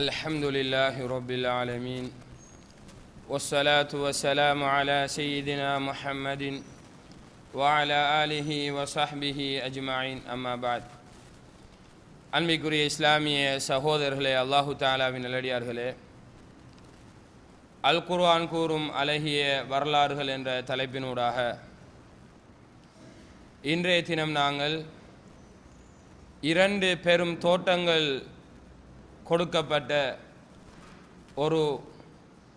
الحمد لله رب العالمين والصلاة والسلام على سيدنا محمد وعلى آله وصحبه أجمعين أما بعد அன்பிற்குரிய இஸ்லாமிய சகோதரர்களே, அல்லாஹு தஆலாவின் நல்லடியார்களே, அல் குர்ஆன் கூறும் அழகிய வரலாறுகள் என்ற தலைப்பினூடாக இன்றைய தினம் நாங்கள் இரண்டு பெரும் தோட்டங்கள் கொடுக்கப்பட்ட ஒரு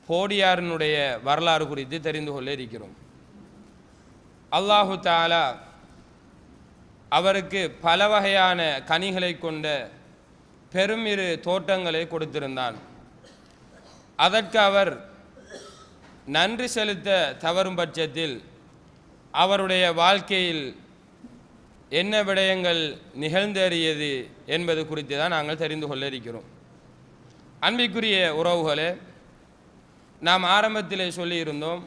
போடியாரினுடைய வரலாறு குறித்து தெரிந்து கொள்ள இருக்கிறோம். அல்லாஹு தஆலா அவருக்கு பல வகையான கனிகளை கொண்ட பெருமிரு தோட்டங்களை கொடுத்திருந்தான். அதற்கு அவர் நன்றி செலுத்த தவறும் பட்சத்தில் அவருடைய வாழ்க்கையில் என்ன விடயங்கள் நிகழ்ந்தேறியது என்பது குறித்து தான் நாங்கள் தெரிந்து கொள்ள இருக்கிறோம். அன்பிற்குரிய உறவுகளே, நாம் ஆரம்பத்திலே சொல்லியிருந்தோம்,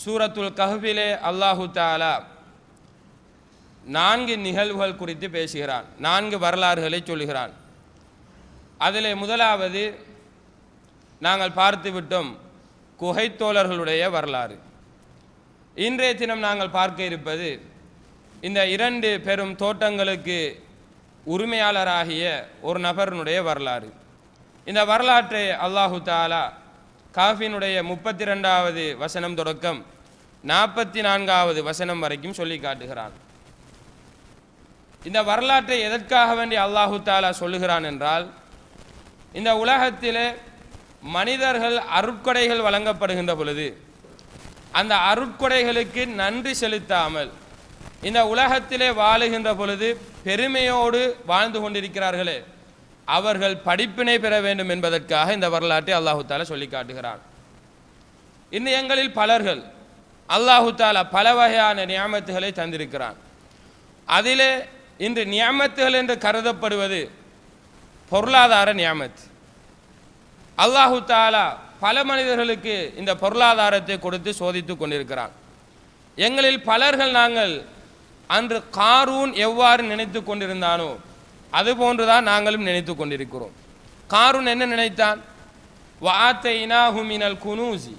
சூரத்துல் கஹ்ஃபிலே அல்லாஹு தஆலா 4 நிகழ்வுகள் குறித்து பேசுகிறான், 4 வரலாறுகளை சொல்லுகிறான். அதிலே முதலாவது நாங்கள் பார்த்து விட்டோம், குகைத்தோழர்களுடைய வரலாறு. இன்றைய தினம் நாங்கள் பார்க்க இருப்பது இந்த 2 பெரும் தோட்டங்களுக்கு உரிமையாளராகிய ஒரு நபரினுடைய வரலாறு. இந்த வரலாற்றை அல்லாஹு தஆலா காஃபினுடைய 32வது வசனம் தொடக்கம் 44வது வசனம் வரைக்கும் சொல்லி காட்டுகிறான். இந்த வரலாற்றை எதற்காக வேண்டி அல்லாஹு தஆலா சொல்லுகிறான் என்றால், இந்த உலகத்திலே மனிதர்கள் அருட்கொடைகள் வழங்கப்படுகின்ற பொழுது அந்த அருட்கொடைகளுக்கு நன்றி செலுத்தாமல் இந்த உலகத்திலே வாழுகின்ற பொழுது பெருமையோடு வாழ்ந்து கொண்டிருக்கிறார்களே, அவர்கள் படிப்பினை பெற வேண்டும் என்பதற்காக இந்த வரலாற்றை அல்லாஹு தஆலா சொல்லி காட்டுகிறான். இன்னும் எங்களில் பலர்கள் அல்லாஹு தஆலா பல வகையான நியாமத்துகளை தந்திருக்கிறான். அதிலே இன்று நியாமத்துகள் என்று கருதப்படுவது பொருளாதார நியாமத். அல்லாஹு தஆலா பல மனிதர்களுக்கு இந்த பொருளாதாரத்தை கொடுத்து சோதித்து கொண்டிருக்கிறான். எங்களில் பலர்கள் நாங்கள் அன்று காரூன் எவ்வாறு நினைத்து கொண்டிருந்தானோ அதுபோன்றுதான் நாங்களும் நினைத்து கொண்டிருக்கிறோம். காரூன் என்ன நினைத்தான்? வஆத்தைனாஹு மினல் குனூஸி,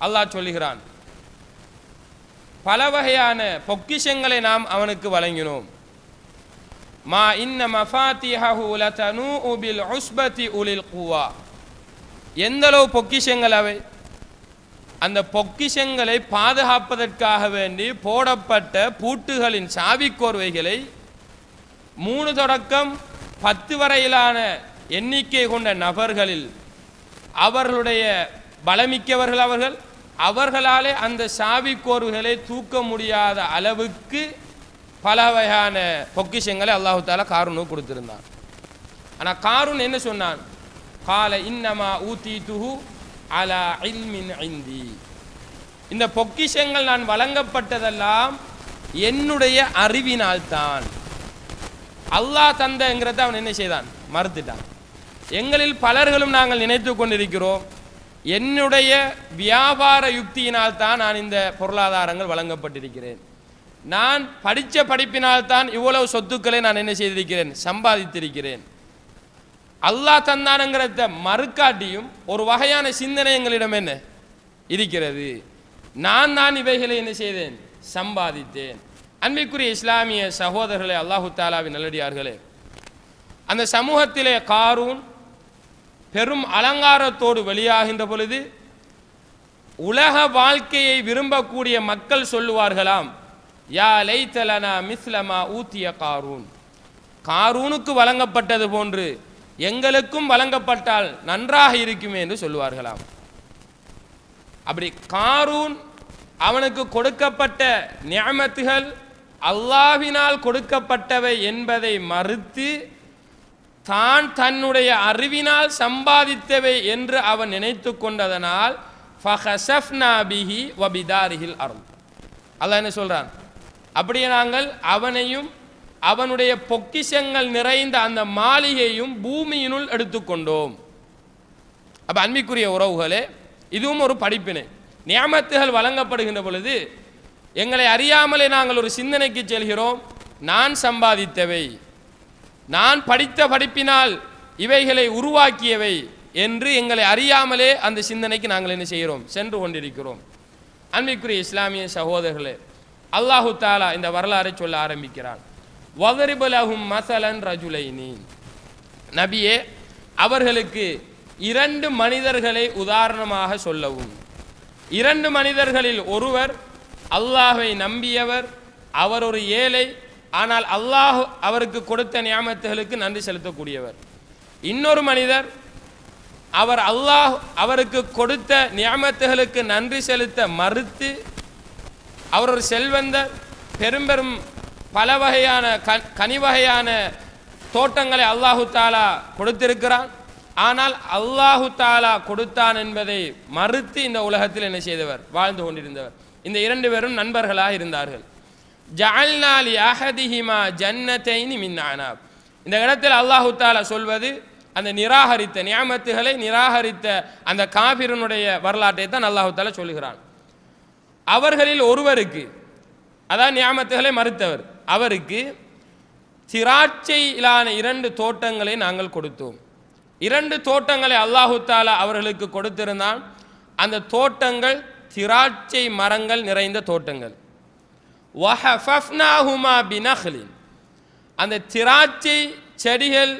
அல்லாஹ் சொல்லுகிறான், பல வகையான பொக்கிஷங்களை நாம் அவனுக்கு வழங்கினோம். மா இன்ன மஃபாத்திஹஹு லதனூஉ பில் உஸ்பதி உலில் குவா, எந்தளவு பொக்கிஷங்கள் அவை, அந்த பொக்கிஷங்களை பாதுகாப்பதற்காக வேண்டி போடப்பட்ட பூட்டுகளின் சாவிக்கோர்வைகளை 3 தொடக்கம் 10 வரையிலான எண்ணிக்கை கொண்ட நபர்களில் அவர்களுடைய பலமிக்கவர்கள் அவர்களாலே அந்த சாவிக்கோர்வைகளை தூக்க முடியாத அளவுக்கு பல வகையான பொக்கிஷங்களை அல்லாஹு தஆலா காரூனுக்கு கொடுத்திருந்தான். ஆனால் காரூன் என்ன சொன்னான்? கால இன்னமா ஊதீதுஹு அலா இல்மின் இந்தி, இந்த பொக்கிஷங்கள் நான் வழங்கப்பட்டதெல்லாம் என்னுடைய அறிவினால் தான். அல்லாஹ் தந்தங்கிறத அவன் என்ன செய்தான்? மறுத்துட்டான். எங்களில் பலர்களும் நாங்கள் நினைத்து கொண்டிருக்கிறோம், என்னுடைய வியாபார யுக்தியினால் தான் நான் இந்த பொருளாதாரங்கள் வழங்கப்பட்டிருக்கிறேன், நான் படித்த படிப்பினால் தான் இவ்வளவு சொத்துக்களை நான் என்ன செய்திருக்கிறேன்? சம்பாதித்திருக்கிறேன். அல்லாஹ் தந்தானுங்கிறத மறுக்காட்டியும் ஒரு வகையான சிந்தனை எங்களிடம் என்ன இருக்கிறது? நான் இவைகளை என்ன செய்தேன்? சம்பாதித்தேன். அன்பிற்குரிய இஸ்லாமிய சகோதரர்களே, அல்லாஹு தஆலாவின் நல்லடியார்களே, அந்த சமூகத்திலே காரூன் பெரும் அலங்காரத்தோடு வெளியாகின்ற பொழுது உலக வாழ்க்கையை விரும்பக்கூடிய மக்கள் சொல்லுவார்களாம், யா லைத்தலனா மிஸ்லமா ஊத்திய காரூன், காரூனுக்கு வழங்கப்பட்டது போன்று எங்களுக்கும் வழங்கப்பட்டால் நன்றாக இருக்குமே என்று சொல்லுவார்களாம். அப்படி காரூன் அவனுக்கு கொடுக்கப்பட்ட நிஅமத்துகள் அல்லாஹ்வினால் கொடுக்கப்பட்டவை என்பதை மறுத்து தான் தன்னுடைய அறிவினால் சம்பாதித்தவை என்று அவன் நினைத்து கொண்டதனால் ஃபஹஸஃப்னா பிஹி வபிதாரிஹில் அர்த், அல்லாஹ் என்ன சொல்றான்? அப்படியே நாங்கள் அவனையும் அவனுடைய பொக்கிஷங்கள் நிறைந்த அந்த மாளிகையும் பூமியினுள் எடுத்துக்கொண்டோம். அப்ப அன்பிற்குரிய உறவுகளே, இதுவும் ஒரு படிப்பினை. நியாமத்துகள் வழங்கப்படுகின்ற பொழுது எங்களை அறியாமலே நாங்கள் ஒரு சிந்தனைக்கு செல்கிறோம், நான் சம்பாதித்தவை, நான் படித்த படிப்பினால் இவைகளை உருவாக்கியவை என்று எங்களை அறியாமலே அந்த சிந்தனைக்கு நாங்கள் என்ன செய்கிறோம், சென்று கொண்டிருக்கிறோம். அன்பிற்குரிய இஸ்லாமிய சகோதரர்களே, அல்லாஹு தாலா இந்த வரலாறை சொல்ல ஆரம்பிக்கிறான். வதரிப லஹும் மஸலன் ரஜுலைனி, நபியே அவர்களுக்கு 2 மனிதர்களை உதாரணமாக சொல்லவும். 2 மனிதர்களில் ஒருவர் அல்லாஹ்வை நம்பியவர், அவர் ஒரு ஏழை, ஆனால் அல்லாஹ் அவருக்கு கொடுத்த நியாமத்துகளுக்கு நன்றி செலுத்தக்கூடியவர். இன்னொரு மனிதர், அவர் அல்லாஹ் அவருக்கு கொடுத்த நியாமத்துகளுக்கு நன்றி செலுத்த மறுத்து, அவர் ஒரு செல்வந்தர், பெரும் பல வகையான கனி வகையான தோட்டங்களை அல்லாஹு தாலா கொடுத்திருக்கிறான், ஆனால் அல்லாஹு தாலா கொடுத்தான் என்பதை மறுத்து இந்த உலகத்தில் என்ன செய்தவர், வாழ்ந்து கொண்டிருந்தவர். இந்த 2 பேரும் நண்பர்களாக இருந்தார்கள். ஜஅல்னா லி அஹதிஹிமா ஜன்னத்தைனி மின் அனாப். இந்த இடத்தில் அல்லாஹு தாலா சொல்வது அந்த நிராகரித்த நியாமத்துகளை நிராகரித்த அந்த காபிரனுடைய வரலாற்றை தான் அல்லாஹு தாலா சொல்லுகிறான். அவர்களில் ஒருவருக்கு, அதாவது நியாமத்துகளை மறுத்தவர், அவருக்கு திராட்சையிலான 2 தோட்டங்களை நாங்கள் கொடுத்தோம். 2 தோட்டங்களை அல்லாஹு தாலா அவர்களுக்கு கொடுத்திருந்தான். அந்த தோட்டங்கள் திராட்சை மரங்கள் நிறைந்த தோட்டங்கள். வஹஃபஃப்னாஹுமா பினஹ்லின், அந்த திராட்சை செடிகள்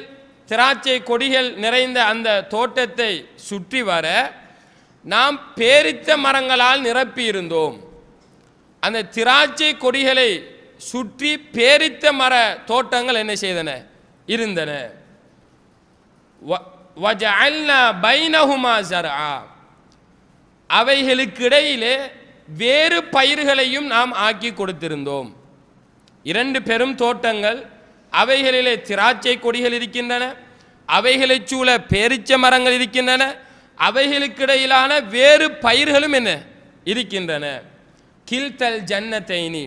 திராட்சை கொடிகள் நிறைந்த அந்த தோட்டத்தை சுற்றி வர நாம் பேரித்த மரங்களால் நிரப்பி இருந்தோம். அந்த திராட்சை கொடிகளை சுற்றி பேரித்த மர தோட்டங்கள் என்ன செய்தன, இருந்தன. வஜஅல்னா பைனஹுமா ஸர்ஆ, அவைகளுக்கு இடையிலே வேறு பயிர்களையும் நாம் ஆக்கி கொடுத்திருந்தோம். 2 பெரும் தோட்டங்கள், அவைகளிலே திராட்சை கொடிகள் இருக்கின்றன, அவைகளை சூழ பேரிச்ச மரங்கள் இருக்கின்றன, அவைகளுக்கு இடையிலான வேறு பயிர்களும் என்ன இருக்கின்றன. கில்தல் ஜன்னத்தைனி,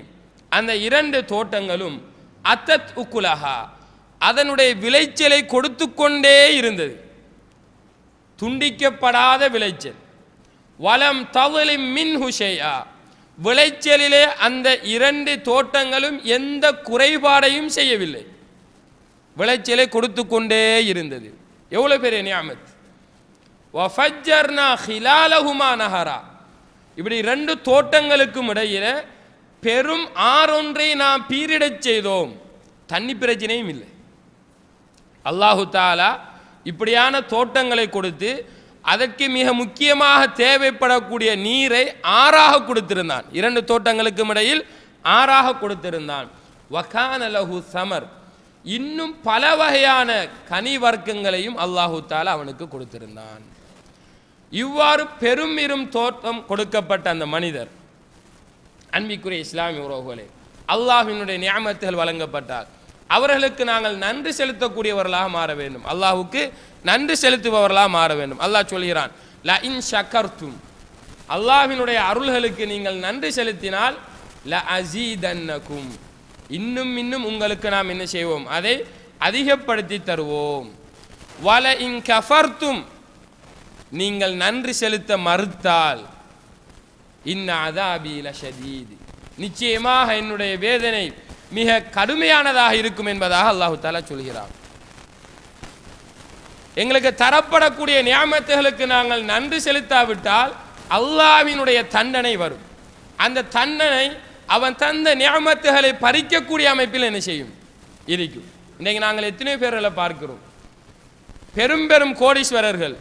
அந்த 2 தோட்டங்களும் அத்தத் உக்குலஹா, அதனுடைய விளைச்சலை கொடுத்து கொண்டே இருந்தது, துண்டிக்கப்படாத விளைச்சல். வலம் தவலிம் மின்ஹு ஷைஆ, விளைச்சலிலே அந்த 2 தோட்டங்களும் எந்த குறைபாடையும் செய்யவில்லை, விளைச்சலை கொடுத்து கொண்டே இருந்தது. எவ்வளவு பெரிய நியாமத். வஃபஜ்ஜர்னா ஹிலாலஹுமா நஹரா, இப்படி 2 தோட்டங்களுக்கும் இடையில பெரும் ஆறொன்றை நாம் பீரிடச் செய்தோம், தண்ணி பிரச்சனையும் இல்லை. அல்லாஹு தாலா இப்படியான தோட்டங்களை கொடுத்து அதற்கு மிக முக்கியமாக தேவைப்படக்கூடிய நீரை ஆறாக கொடுத்திருந்தான். 2 தோட்டங்களுக்கும் இடையில் ஆறாக கொடுத்திருந்தான். வகான லஹு சமர், இன்னும் பல வகையான கனி வர்க்கங்களையும் அல்லாஹு தாலா அவனுக்கு கொடுத்திருந்தான். இவ்வாறு பெரும் தோட்டம் கொடுக்கப்பட்ட அந்த மனிதர், அன்பிற்குரிய இஸ்லாமிய உறவுகளே, அல்லாஹ்வினுடைய நியாமத்துகள் வழங்கப்பட்டால் அவர்களுக்கு நாங்கள் நன்றி செலுத்தக்கூடியவர்களாக மாற வேண்டும், அல்லாஹ்வுக்கு நன்றி செலுத்துபவர்களாக மாற வேண்டும். அல்லாஹ் சொல்கிறான், ல இன் ஷக்கர்தும், அல்லாஹ்வினுடைய அருள்களுக்கு நீங்கள் நன்றி செலுத்தினால் ல அஸீதன்னகும், இன்னும் உங்களுக்கு நாம் என்ன செய்வோம், அதை அதிகப்படுத்தி தருவோம். வல இன் கஃபர்தும், நீங்கள் நன்றி செலுத்த மறுத்தால் இன்ன அஸாபி லஷதீத், நிச்சயமாக என்னுடைய வேதனை மிக கடுமையானதாக இருக்கும் என்பதாக அல்லாஹு தஆலா சொல்கிறார். எங்களுக்கு தரப்படக்கூடிய நியாமத்துகளுக்கு நாங்கள் நன்றி செலுத்தாவிட்டால் அல்லாஹ்வினுடைய தண்டனை வரும். அந்த தண்டனை அவன் தந்த நியாமத்துகளை பறிக்கக்கூடிய அமைப்பில் என்ன செய்யும், இருக்கும். இன்றைக்கு நாங்கள் எத்தனை பேர்களை பார்க்கிறோம், பெரும் கோடீஸ்வரர்கள்,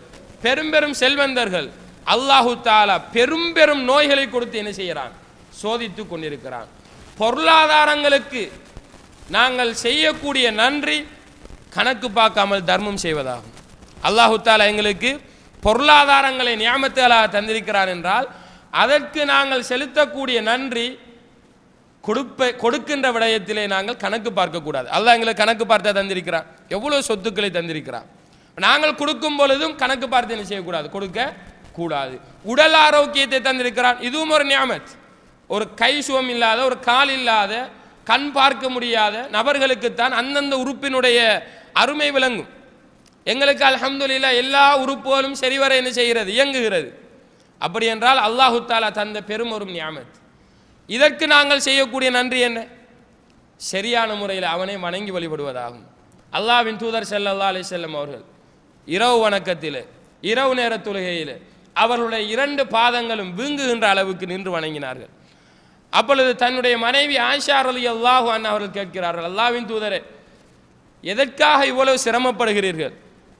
பெரும் செல்வந்தர்கள், அல்லாஹு தாலா பெரும் நோய்களை கொடுத்து என்ன செய்கிறான், சோதித்து கொண்டிருக்கிறான். பொருளாதாரங்களுக்கு நாங்கள் செய்யக்கூடிய நன்றி கணக்கு பார்க்காமல் தர்மம் செய்வதாகும். அல்லாஹு தாலா எங்களுக்கு பொருளாதாரங்களை நியாமத்துகளாக தந்திருக்கிறான் என்றால் அதற்கு நாங்கள் செலுத்தக்கூடிய நன்றி கொடுக்கின்ற விடயத்திலே நாங்கள் கணக்கு பார்க்கக்கூடாது. அல்லாஹ் எங்களுக்கு கணக்கு பார்த்தா தந்திருக்கிறான், எவ்வளோ சொத்துக்களை தந்திருக்கிறான். நாங்கள் கொடுக்கும் பொழுதும் கணக்கு பார்த்து என்ன செய்யக்கூடாது, கொடுக்க கூடாது. உடல் ஆரோக்கியத்தை தந்திருக்கிறான், இதுவும் ஒரு நியாமத். ஒரு கை சுகம் இல்லாத, ஒரு கால் இல்லாத, கண் பார்க்க முடியாத நபர்களுக்குத்தான் அந்தந்த உறுப்பினுடைய அருமை விளங்கும். எங்களுக்கு அல்ஹம்துலில்லாஹ் எல்லா உறுப்புகளும் சரிவர என்ன செய்கிறது, இயங்குகிறது. அப்படி என்றால் அல்லாஹு தாலா தந்த பெரும் ஒரு நியாமத். இதற்கு நாங்கள் செய்யக்கூடிய நன்றி என்ன, சரியான முறையில் அவனை வணங்கி வழிபடுவதாகும். அல்லாஹ்வின் தூதர் ஸல்லல்லாஹு அலைஹி வஸல்லம் அவர்கள் இரவு வணக்கத்திலே இரவு நேர தொழுகையிலே அவர்களுடைய 2 பாதங்களும் வீங்குகின்ற அளவுக்கு நின்று வணங்கினார்கள். அப்பொழுது தன்னுடைய மனைவி ஆயிஷா ரலியல்லாஹு அன்ஹா அவர்கள் கேட்கிறார்கள், அல்லாஹ்வின் தூதரே, எதற்காக இவ்வளவு சிரமப்படுகிறீர்கள்?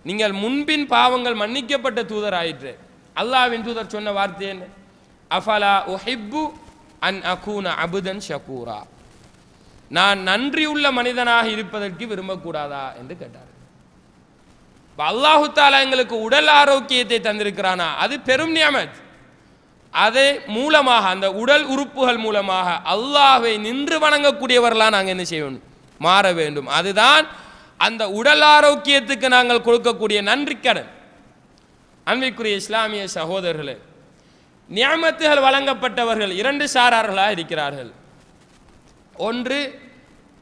நீங்கள் முன்பின் பாவங்கள் மன்னிக்கப்பட்ட தூதர் ஆயிற்று. அல்லாஹ்வின் தூதர் சொன்ன வார்த்தை என்ன? அஃபலா உஹிப்பு அன் அகூன அபுதன் ஷகூரா, நான் நன்றியுள்ள மனிதனாக இருப்பதற்கு விரும்பக்கூடாதா என்று கேட்டார். அல்லாஹு தாலா எங்களுக்கு உடல் ஆரோக்கியத்தை தந்திருக்கிறானா, அது பெரும் நியமத். அதே மூலமாக அந்த உடல் உறுப்புகள் மூலமாக அல்லாஹ்வை நின்று வணங்கக்கூடியவர்களாக நாங்கள் என்ன செய்ய வேண்டும்? மாற வேண்டும். அதுதான் அந்த உடல் ஆரோக்கியத்துக்கு நாங்கள் கொடுக்கக்கூடிய நன்றி கடன். அன்பிற்குரிய இஸ்லாமிய சகோதரர்களே, நியமத்துகள் வழங்கப்பட்டவர்கள் 2 சாரார்களாக இருக்கிறார்கள். ஒன்று,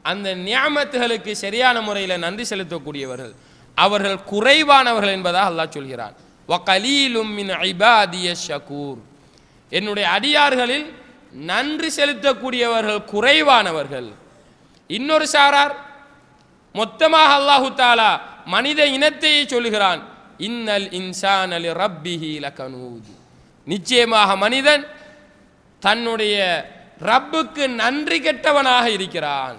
அந்த நியமத்துகளுக்கு சரியான முறையில் நன்றி செலுத்தக்கூடியவர்கள், அவர்கள் குறைவானவர்கள் என்பதாக அல்லாஹ் சொல்கிறான். வகலீலும் மின் இபாதியஷ் ஷகூர், என்னுடைய அடியார்களில் நன்றி செலுத்தக்கூடியவர்கள் குறைவானவர்கள். இன்னொரு சாரார், மொத்தமாக அல்லாஹு தாலா மனித இனத்தையே சொல்கிறான், இன்னல் இன்சான லிரப்பிஹி லகனூத், நிச்சயமாக மனிதன் தன்னுடைய ரப்புக்கு நன்றி கெட்டவனாக இருக்கிறான்.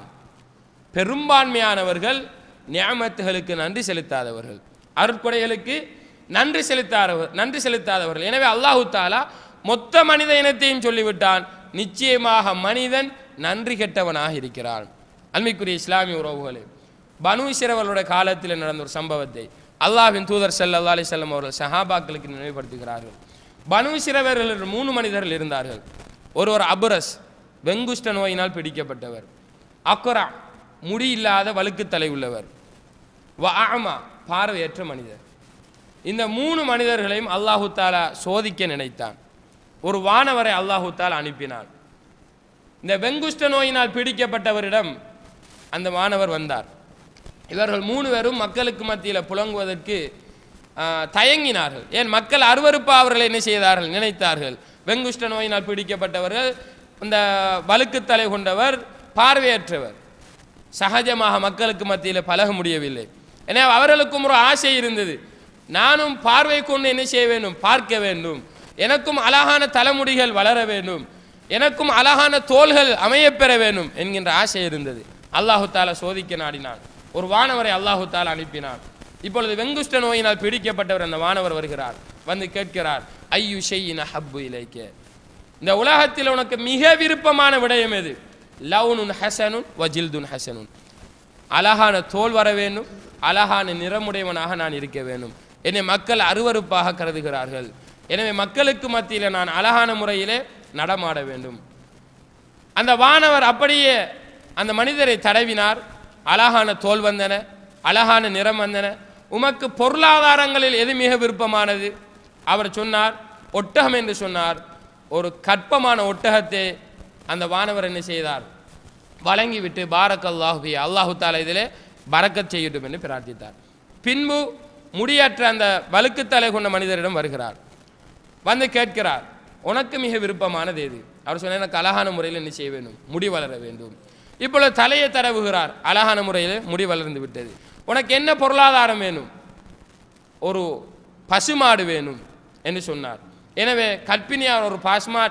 பெரும்பான்மையானவர்கள் நியமத்துகளுக்கு நன்றி செலுத்தாதவர்கள், அருட்கொடைகளுக்கு நன்றி செலுத்தாதவர்கள். எனவே அல்லாஹு தாலா மொத்த மனித இனத்தையும் சொல்லிவிட்டான், நிச்சயமாக மனிதன் நன்றி கெட்டவனாக இருக்கிறான். அன்பிற்குரிய இஸ்லாமிய உறவுகளே, பனு இஸ்ரவேலுடைய காலத்தில் நடந்த ஒரு சம்பவத்தை அல்லாஹ்வின் தூதர் ஸல்லல்லாஹு அலைஹி வஸல்லம் அவர்கள் சஹாபாக்களுக்கு நினைவுபடுத்துகிறார்கள். பனு இஸ்ரவேலர்கள் 3 மனிதர்கள் இருந்தார்கள். ஒருவர் அபுரஸ், வெங்குஷ்ட நோயினால் பிடிக்கப்பட்டவர். அக்ரா, முடி இல்லாத வழுக்கு தலை உள்ளவர். வஅமா, பார்வையற்ற மனிதர். இந்த 3 மனிதர்களையும் அல்லாஹு தாலா சோதிக்க நினைத்தான். ஒரு வானவரை அல்லாஹு தாலா அனுப்பினான். இந்த வெங்குஷ்ட நோயினால் பிடிக்கப்பட்டவரிடம் அந்த வானவர் வந்தார். இவர்கள் 3 பேரும் மக்களுக்கு மத்தியில் புலங்குவதற்கு தயங்கினார்கள். ஏன்? மக்கள் அருவருப்பா அவர்களை என்ன செய்தார்கள்? நினைத்தார்கள். வெங்குஷ்ட நோயினால் பிடிக்கப்பட்டவர்கள், இந்த வழுக்குத்தலை கொண்டவர், பார்வையற்றவர், சகஜமாக மக்களுக்கு மத்தியில் பழக முடியவில்லை. எனவே அவர்களுக்கும் ஒரு ஆசை இருந்தது, நானும் பார்வை கொண்டு என்ன செய்ய வேண்டும்? பார்க்க வேண்டும். எனக்கும் அழகான தலைமுடிகள் வளர வேண்டும், எனக்கும் அழகான தோள்கள் அமையப்பெற வேண்டும் என்கின்ற ஆசை இருந்தது. அல்லாஹு தாலா சோதிக்க நாடினான். ஒரு வானவரை அல்லாஹு தாலா அனுப்பினான். இப்பொழுது வெங்குஷ்ட நோயினால் பிடிக்கப்பட்டவர் அந்த வானவர் வருகிறார். வந்து கேட்கிறார், ஐயு ஷையின் அஹப்பு இலைக்க, இந்த உலகத்தில் உனக்கு மிக விருப்பமான விடயம் எது? லவுனுன் ஹசனுன் வஜில்துன் ஹசனுன், அழகான தோல் வர வேண்டும், அழகான நிறமுடையவனாக நான் இருக்க வேண்டும். என்னை மக்கள் அருவருப்பாக கருதுகிறார்கள். எனவே மக்களுக்கு மத்தியில் நான் அழகான முறையிலே நடமாட வேண்டும். அந்த வானவர் அப்படியே அந்த மனிதரை தடவினார். அழகான தோல் வந்தன, அழகான நிறம் வந்தன. உமக்கு பொருளாதாரங்களில் எது மிக விருப்பமானது? அவர் சொன்னார், ஒட்டகம் என்று சொன்னார். ஒரு கற்பமான ஒட்டகத்தை அந்த வானவர் என்ன செய்தார்? வழங்கிவிட்டு பாரக்கல்லாஹு ஃபீ, அல்லாஹு தாலா இதிலே பரக்கத் செய்யட்டும் என்று பிரார்த்தித்தார். பின்பு முடியற்ற அந்த வழுக்குத்தலை கொண்ட மனிதரிடம் வருகிறார். வந்து கேட்கிறார், உனக்கு மிக விருப்பமானது எது? அவர் சொன்னார், எனக்கு அழகான முறையில் என்ன செய்ய வேண்டும்? முடி வளர வேண்டும். இப்பொழுது தலையை தடவுகிறார். அழகான முறையில் முடி வளர்ந்து விட்டது. உனக்கு என்ன பொருளாதாரம் வேணும்? ஒரு பசுமாடு வேணும் என்று சொன்னார். எனவே கற்பினியார் ஒரு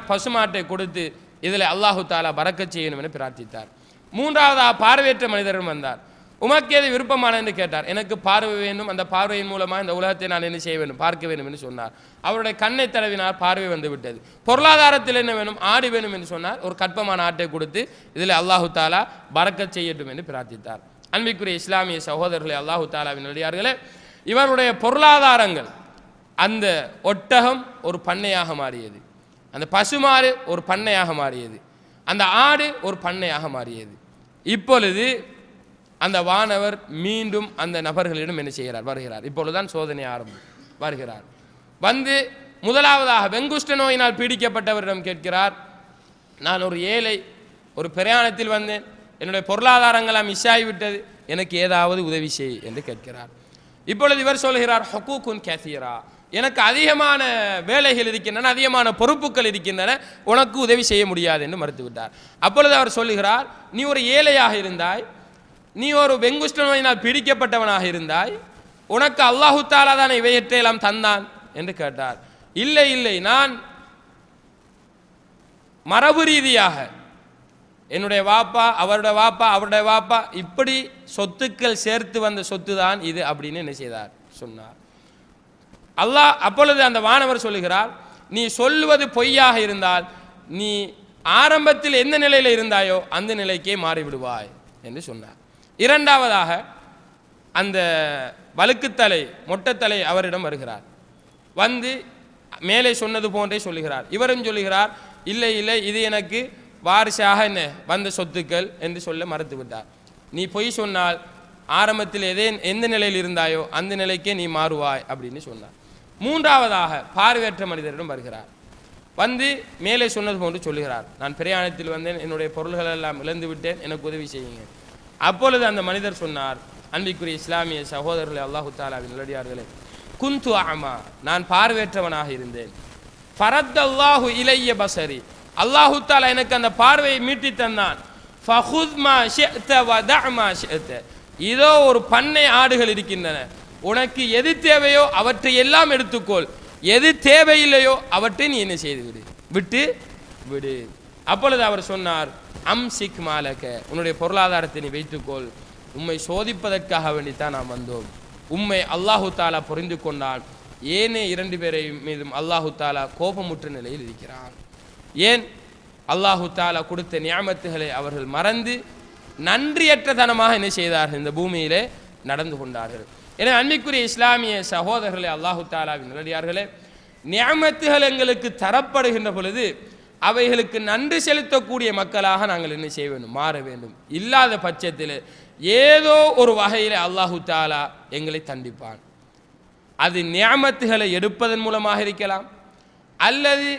பசுமாட்டை கொடுத்து இதில் அல்லாஹு தாலா பரக்கத் செய்யணும் என பிரார்த்தித்தார். 3வது பார்வையற்ற மனிதரும் வந்தார். உமக்கு எது விருப்பமான என்று கேட்டார். எனக்கு பார்வை வேண்டும், அந்த பார்வையின் மூலமாக இந்த உலகத்தை நான் என்ன செய்ய வேண்டும்? பார்க்க வேண்டும் என்று சொன்னார். அவருடைய கண்ணை தடவினார், பார்வை வந்து விட்டது. பொருளாதாரத்தில் என்ன வேணும்? ஆடு வேணும் என்று சொன்னார். ஒரு கற்பமான ஆட்டை கொடுத்து இதில் அல்லாஹு தாலா பரக்கத் செய்யட்டும் என்று பிரார்த்தித்தார். அன்பிற்குரிய இஸ்லாமிய சகோதரர்களே, அல்லாஹு தாலாவின் அடியார்களே, இவருடைய பொருளாதாரங்கள், அந்த ஒட்டகம் ஒரு பண்ணையாக மாறியது, அந்த பசுமாடு ஒரு பண்ணையாக மாறியது, அந்த ஆடு ஒரு பண்ணையாக மாறியது. இப்பொழுது அந்த வானவர் மீண்டும் அந்த நபர்களிடம் என்ன செய்கிறார்? வருகிறார். இப்பொழுதுதான் சோதனை ஆரம்பம். வருகிறார். வந்து முதலாவதாக வெங்குஷ்ட நோயினால் பீடிக்கப்பட்டவரிடம் கேட்கிறார், நான் ஒரு ஏழை, ஒரு பிரயாணத்தில் வந்தேன், என்னுடைய பொருளாதாரங்களாம் மிஸ் ஆகிவிட்டது, எனக்கு ஏதாவது உதவி செய் என்று கேட்கிறார். இப்பொழுது இவர் சொல்கிறார், ஹுகூகுன் கஸீரா, எனக்கு அதிகமான வேலைகள் இருக்கின்றன, அதிகமான பொறுப்புகள் இருக்கின்றன, உனக்கு உதவி செய்ய முடியாது என்று மறுத்துவிட்டார். அப்பொழுது அவர் சொல்லுகிறார், நீ ஒரு ஏழையாக இருந்தாய், நீ ஒரு வெங்குஷ்ட நோயினால் பீடிக்கப்பட்டவனாக இருந்தாய், உனக்கு அல்லாஹு தாலா தான் இவையற்றையெல்லாம் தந்தான் என்று கேட்டார். இல்லை இல்லை, நான் மரபு ரீதியாக என்னுடைய வாப்பா அவருடைய வாப்பா அவருடைய வாப்பா இப்படி சொத்துக்கள் சேர்த்து வந்த சொத்து தான் இது அப்படின்னு என்ன செய்தார் சொன்னார். அல்லாஹ் அப்பொழுது அந்த வானவர் சொல்லுகிறார், நீ சொல்லுவது பொய்யாக இருந்தால் நீ ஆரம்பத்தில் எந்த நிலையில் இருந்தாயோ அந்த நிலைக்கே மாறிவிடுவாய் என்று சொன்னார். இரண்டாவதாக அந்த வழுக்குத்தலை மொட்டத்தலை அவரிடம் வருகிறார். வந்து மேலே சொன்னது போன்றே சொல்லுகிறார். இவரும் சொல்லுகிறார், இல்லை இல்லை, இது எனக்கு வாரிசாக என்ன வந்த சொத்துக்கள் என்று சொல்ல மறுத்து விட்டார். நீ பொய் சொன்னால் ஆரம்பத்தில் எந்த நிலையில் இருந்தாயோ அந்த நிலைக்கே நீ மாறுவாய் அப்படின்னு சொன்னார். மூன்றாவதாக பார்வையற்ற மனிதரிடம் வருகிறார். வந்து மேலே சொன்னது போன்று சொல்லுகிறார், நான் பிரயாணத்தில் வந்தேன், என்னுடைய பொருள்கள் எல்லாம் இழந்து விட்டேன், எனக்கு உதவி செய்யுங்க. அப்பொழுது அந்த மனிதர் சொன்னார், அன்பிற்குரிய இஸ்லாமிய சகோதரர்களே, அல்லாஹு தாலாவின் நல்லடியார்களே, குந்து அமா, நான் பார்வையற்றவனாக இருந்தேன். ஃபரத்தல்லாஹு இலைய பசரி, அல்லாஹு தாலா எனக்கு அந்த பார்வையை மீட்டி தந்தான். ஃபஹுத் மா ஷிஅத வதஅ மா ஷிஅத, இதோ ஒரு பண்ணை ஆடுகள் இருக்கின்றன, உனக்கு எது தேவையோ அவற்றை எல்லாம் எடுத்துக்கொள், எது தேவையில்லையோ அவற்றை நீ என்ன செய்து விட்டு விடு. அப்பொழுது அவர் சொன்னார், அம்சிக் மாலக, உன்னுடைய பொருளாதாரத்தை நீ வைத்துக்கொள், உம்மை சோதிப்பதற்காக வேண்டித்தான் நாம் வந்தோம். உம்மை அல்லாஹு தாலா புரிந்து கொண்டால் ஏனே இரண்டு பேரை மீதும் அல்லாஹு தாலா கோபமுற்ற நிலையில் இருக்கிறான். ஏன் அல்லாஹு தாலா கொடுத்த நியாமத்துகளை அவர்கள் மறந்து நன்றியற்ற தனமாக என்ன செய்தார்கள், இந்த பூமியிலே நடந்து கொண்டார்கள். எனவே அன்பிற்குரிய இஸ்லாமிய சகோதரர்களே, அல்லாஹு தாலாவின் நல்லடியார்களே, நியாமத்துகள் எங்களுக்கு தரப்படுகின்ற பொழுது அவைகளுக்கு நன்றி செலுத்தக்கூடிய மக்களாக நாங்கள் என்ன செய்ய வேண்டும், மாற வேண்டும். இல்லாத பட்சத்தில் ஏதோ ஒரு வகையில் அல்லாஹு தாலா எங்களை தண்டிப்பான். அது நியாமத்துகளை எடுப்பதன் மூலமாக இருக்கலாம், அல்லது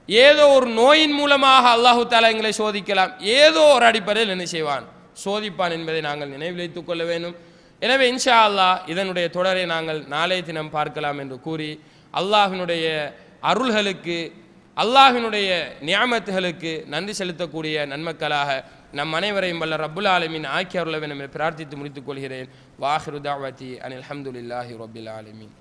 ஏதோ ஒரு நோயின் மூலமாக அல்லாஹு தாலா எங்களை சோதிக்கலாம். ஏதோ ஒரு அடிப்படையில் என்ன செய்வான், சோதிப்பான் என்பதை நாங்கள் நினைவில் வைத்துக் கொள்ள வேண்டும். எனவே இன்ஷா அல்லாஹ் இதனுடைய தொடரை நாங்கள் நாளைய தினம் பார்க்கலாம் என்று கூறி, அல்லாஹினுடைய அருள்களுக்கு அல்லாஹினுடைய நியாமத்துகளுக்கு நன்றி செலுத்தக்கூடிய நன்மக்களாக நம் அனைவரையும் வல்ல ரப்புல் ஆலமீன் ஆக்கி அருள வேண்டும் என பிரார்த்தித்து முடித்துக் கொள்கிறேன். வாஹிரு தாவதி அனில் ஹம்துலில்லாஹி ரப்பில் ஆலமீன்.